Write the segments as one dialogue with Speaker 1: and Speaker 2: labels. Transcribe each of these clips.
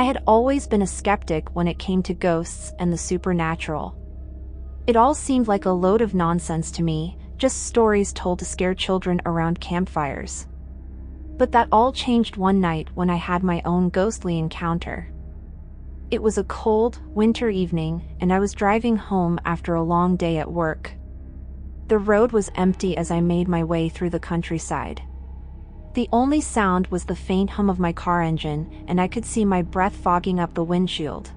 Speaker 1: I had always been a skeptic when it came to ghosts and the supernatural. It all seemed like a load of nonsense to me, just stories told to scare children around campfires. But that all changed one night when I had my own ghostly encounter. It was a cold, winter evening, and I was driving home after a long day at work. The road was empty as I made my way through the countryside. The only sound was the faint hum of my car engine, and I could see my breath fogging up the windshield.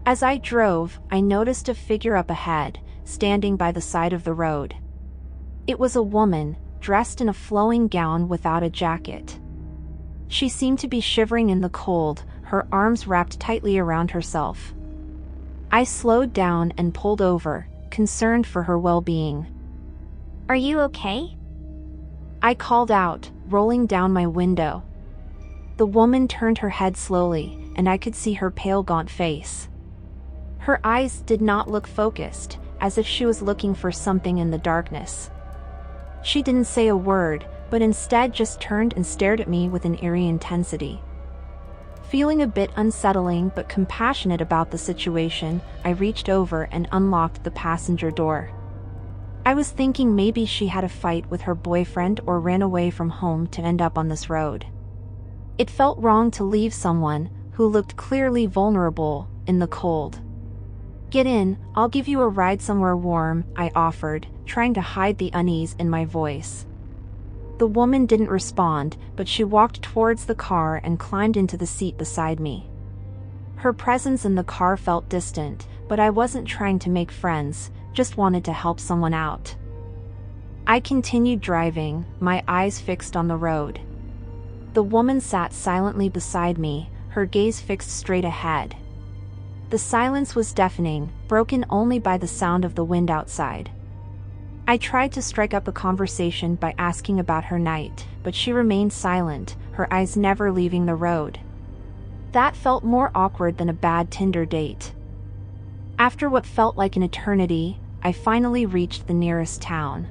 Speaker 1: As I drove, I noticed a figure up ahead, standing by the side of the road. It was a woman, dressed in a flowing gown without a jacket. She seemed to be shivering in the cold, her arms wrapped tightly around herself. I slowed down and pulled over, concerned for her well-being.
Speaker 2: "Are you okay?"
Speaker 1: I called out, rolling down my window. The woman turned her head slowly, and I could see her pale, gaunt face. Her eyes did not look focused, as if she was looking for something in the darkness. She didn't say a word, but instead just turned and stared at me with an eerie intensity. Feeling a bit unsettling but compassionate about the situation, I reached over and unlocked the passenger door. I was thinking maybe she had a fight with her boyfriend or ran away from home to end up on this road. It felt wrong to leave someone, who looked clearly vulnerable, in the cold. "Get in, I'll give you a ride somewhere warm," I offered, trying to hide the unease in my voice. The woman didn't respond, but she walked towards the car and climbed into the seat beside me. Her presence in the car felt distant, but I wasn't trying to make friends, just wanted to help someone out. I continued driving, my eyes fixed on the road. The woman sat silently beside me, her gaze fixed straight ahead. The silence was deafening, broken only by the sound of the wind outside. I tried to strike up a conversation by asking about her night, but she remained silent, her eyes never leaving the road. That felt more awkward than a bad Tinder date. After what felt like an eternity, I finally reached the nearest town.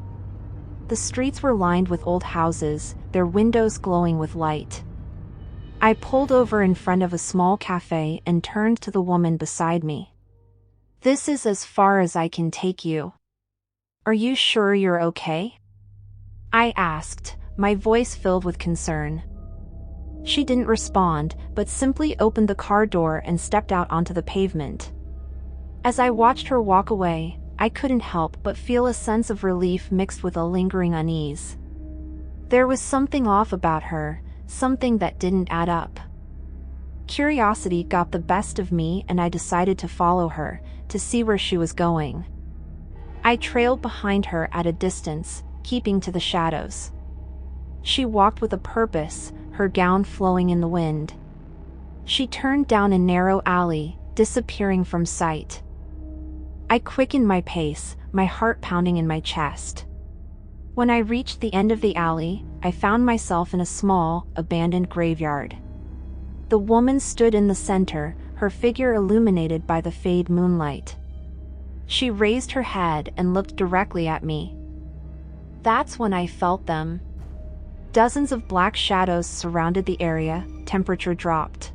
Speaker 1: The streets were lined with old houses, their windows glowing with light. I pulled over in front of a small cafe and turned to the woman beside me. "This is as far as I can take you. Are you sure you're okay?" I asked, my voice filled with concern. She didn't respond, but simply opened the car door and stepped out onto the pavement. As I watched her walk away, I couldn't help but feel a sense of relief mixed with a lingering unease. There was something off about her, something that didn't add up. Curiosity got the best of me and I decided to follow her, to see where she was going. I trailed behind her at a distance, keeping to the shadows. She walked with a purpose, her gown flowing in the wind. She turned down a narrow alley, disappearing from sight. I quickened my pace, my heart pounding in my chest. When I reached the end of the alley, I found myself in a small, abandoned graveyard. The woman stood in the center, her figure illuminated by the fade moonlight. She raised her head and looked directly at me. That's when I felt them. Dozens of black shadows surrounded the area, temperature dropped.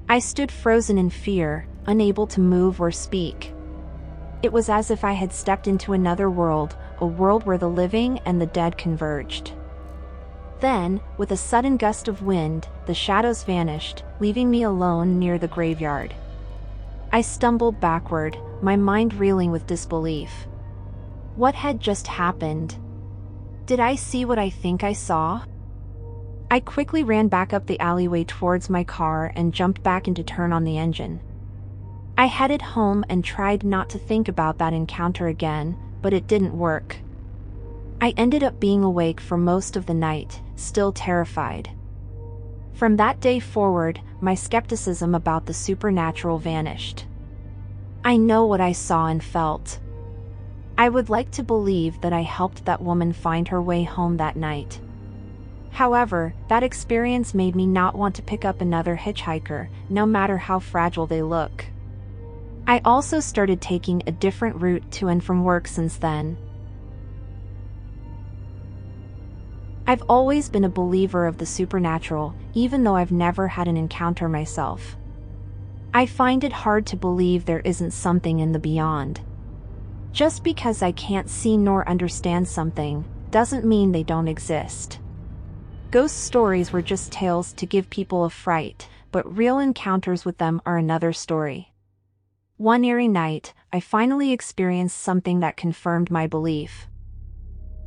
Speaker 1: I stood frozen in fear, unable to move or speak. It was as if I had stepped into another world, a world where the living and the dead converged. Then, with a sudden gust of wind, the shadows vanished, leaving me alone near the graveyard. I stumbled backward, my mind reeling with disbelief. What had just happened? Did I see what I think I saw? I quickly ran back up the alleyway towards my car and jumped back in to turn on the engine. I headed home and tried not to think about that encounter again, but it didn't work. I ended up being awake for most of the night, still terrified. From that day forward, my skepticism about the supernatural vanished. I know what I saw and felt. I would like to believe that I helped that woman find her way home that night. However, that experience made me not want to pick up another hitchhiker, no matter how fragile they look. I also started taking a different route to and from work since then. I've always been a believer of the supernatural, even though I've never had an encounter myself. I find it hard to believe there isn't something in the beyond. Just because I can't see nor understand something, doesn't mean they don't exist. Ghost stories were just tales to give people a fright, but real encounters with them are another story. One eerie night, I finally experienced something that confirmed my belief.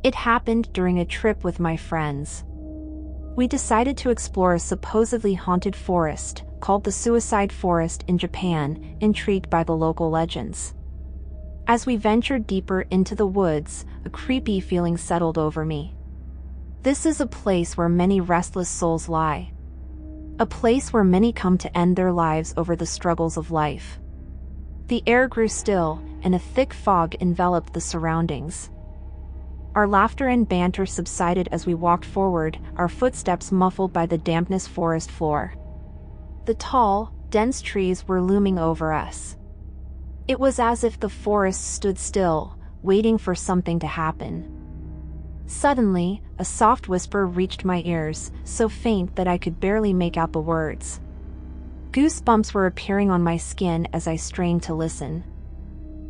Speaker 1: It happened during a trip with my friends. We decided to explore a supposedly haunted forest, called the Suicide Forest in Japan, intrigued by the local legends. As we ventured deeper into the woods, a creepy feeling settled over me. This is a place where many restless souls lie. A place where many come to end their lives over the struggles of life. The air grew still, and a thick fog enveloped the surroundings. Our laughter and banter subsided as we walked forward, our footsteps muffled by the dampness forest floor. The tall, dense trees were looming over us. It was as if the forest stood still, waiting for something to happen. Suddenly, a soft whisper reached my ears, so faint that I could barely make out the words. Goosebumps were appearing on my skin as I strained to listen.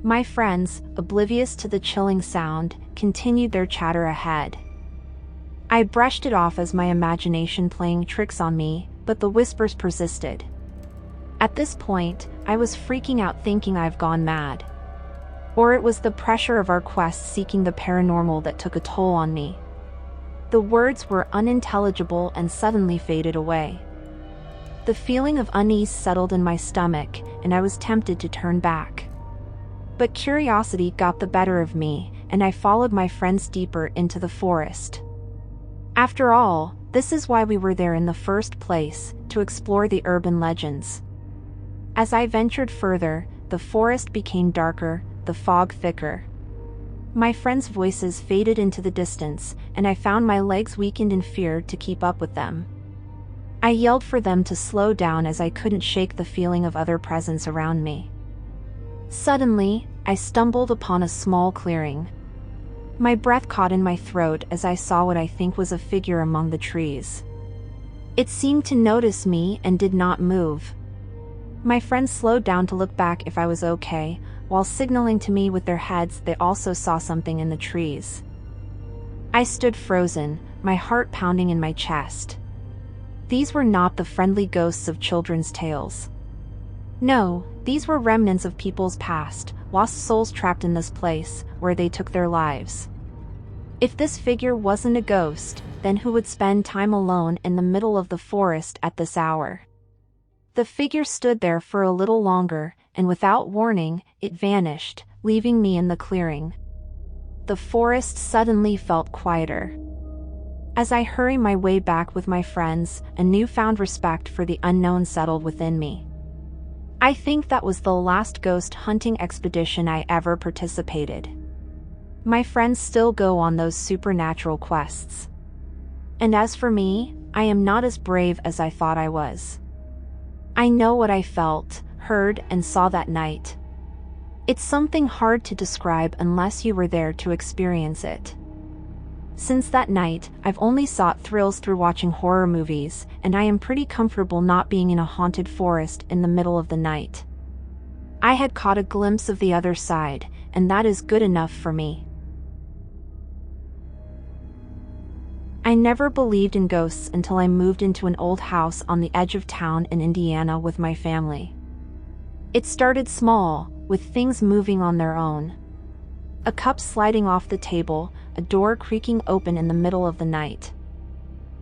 Speaker 1: My friends, oblivious to the chilling sound, continued their chatter ahead. I brushed it off as my imagination playing tricks on me, but the whispers persisted. At this point, I was freaking out thinking I've gone mad. Or it was the pressure of our quest seeking the paranormal that took a toll on me. The words were unintelligible and suddenly faded away. The feeling of unease settled in my stomach, and I was tempted to turn back. But curiosity got the better of me, and I followed my friends deeper into the forest. After all, this is why we were there in the first place, to explore the urban legends. As I ventured further, the forest became darker, the fog thicker. My friends' voices faded into the distance, and I found my legs weakened in fear to keep up with them. I yelled for them to slow down as I couldn't shake the feeling of other presence around me. Suddenly, I stumbled upon a small clearing. My breath caught in my throat as I saw what I think was a figure among the trees. It seemed to notice me and did not move. My friends slowed down to look back if I was okay, while signaling to me with their heads they also saw something in the trees. I stood frozen, my heart pounding in my chest. These were not the friendly ghosts of children's tales. No, these were remnants of people's past, lost souls trapped in this place, where they took their lives. If this figure wasn't a ghost, then who would spend time alone in the middle of the forest at this hour? The figure stood there for a little longer, and without warning, it vanished, leaving me in the clearing. The forest suddenly felt quieter. As I hurried my way back with my friends, a newfound respect for the unknown settled within me. I think that was the last ghost hunting expedition I ever participated. My friends still go on those supernatural quests. And as for me, I am not as brave as I thought I was. I know what I felt, heard, and saw that night. It's something hard to describe unless you were there to experience it. Since that night, I've only sought thrills through watching horror movies, and I am pretty comfortable not being in a haunted forest in the middle of the night. I had caught a glimpse of the other side, and that is good enough for me. I never believed in ghosts until I moved into an old house on the edge of town in Indiana with my family. It started small, with things moving on their own. A cup sliding off the table, a door creaking open in the middle of the night.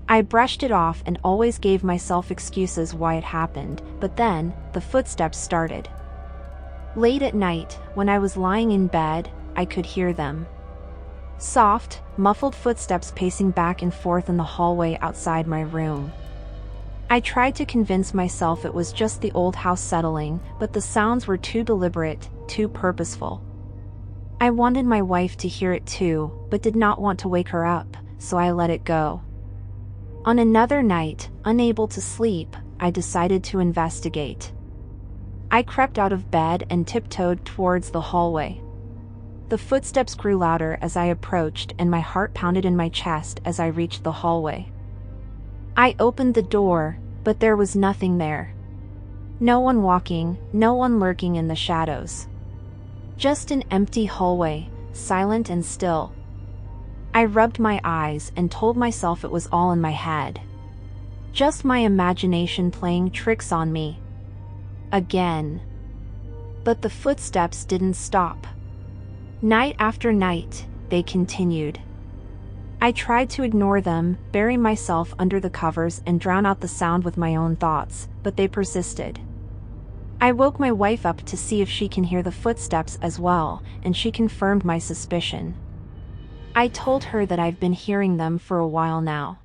Speaker 1: I brushed it off and always gave myself excuses why it happened, but then, the footsteps started. Late at night, when I was lying in bed, I could hear them. Soft, muffled footsteps pacing back and forth in the hallway outside my room. I tried to convince myself it was just the old house settling, but the sounds were too deliberate, too purposeful. I wanted my wife to hear it too, but did not want to wake her up, so I let it go. On another night, unable to sleep, I decided to investigate. I crept out of bed and tiptoed towards the hallway. The footsteps grew louder as I approached, and my heart pounded in my chest as I reached the hallway. I opened the door, but there was nothing there. No one walking, no one lurking in the shadows. Just an empty hallway, silent and still. I rubbed my eyes and told myself it was all in my head. Just my imagination playing tricks on me. Again. But the footsteps didn't stop. Night after night, they continued. I tried to ignore them, bury myself under the covers and drown out the sound with my own thoughts, but they persisted. I woke my wife up to see if she can hear the footsteps as well, and she confirmed my suspicion. I told her that I've been hearing them for a while now.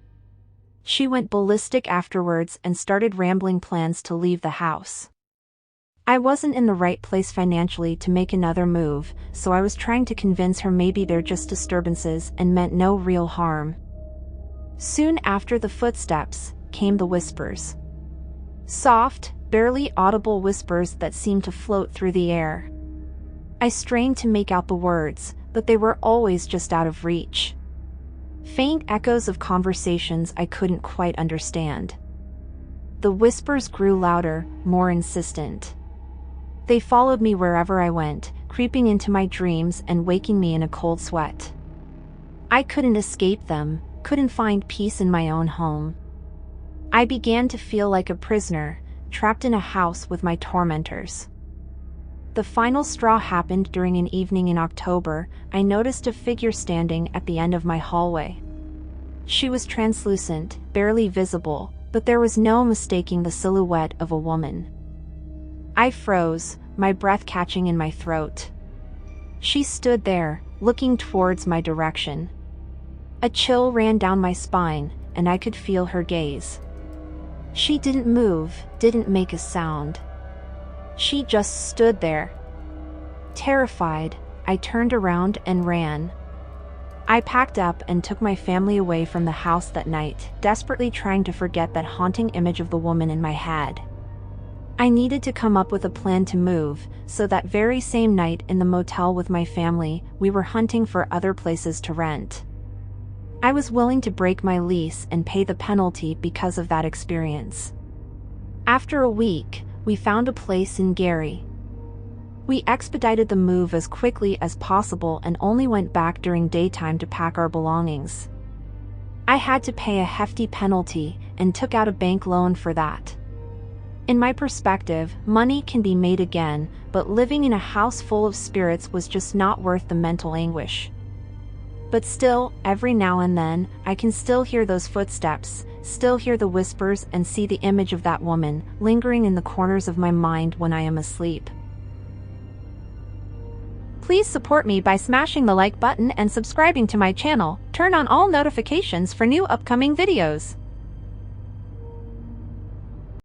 Speaker 1: She went ballistic afterwards and started rambling plans to leave the house. I wasn't in the right place financially to make another move, so I was trying to convince her maybe they're just disturbances and meant no real harm. Soon after the footsteps, came the whispers. Soft, barely audible whispers that seemed to float through the air. I strained to make out the words, but they were always just out of reach. Faint echoes of conversations I couldn't quite understand. The whispers grew louder, more insistent. They followed me wherever I went, creeping into my dreams and waking me in a cold sweat. I couldn't escape them, couldn't find peace in my own home. I began to feel like a prisoner, trapped in a house with my tormentors. The final straw happened during an evening in October. I noticed a figure standing at the end of my hallway. She was translucent, barely visible, but there was no mistaking the silhouette of a woman. I froze, my breath catching in my throat. She stood there, looking towards my direction. A chill ran down my spine, and I could feel her gaze. She didn't move, didn't make a sound. She just stood there. Terrified, I turned around and ran. I packed up and took my family away from the house that night, desperately trying to forget that haunting image of the woman in my head. I needed to come up with a plan to move, so that very same night in the motel with my family, we were hunting for other places to rent. I was willing to break my lease and pay the penalty because of that experience. After a week, we found a place in Gary. We expedited the move as quickly as possible and only went back during daytime to pack our belongings. I had to pay a hefty penalty and took out a bank loan for that. In my perspective, money can be made again, but living in a house full of spirits was just not worth the mental anguish. But still, every now and then, I can still hear those footsteps, still hear the whispers and see the image of that woman, lingering in the corners of my mind when I am asleep. Please support me by smashing the like button and subscribing to my channel. Turn on all notifications for new upcoming videos.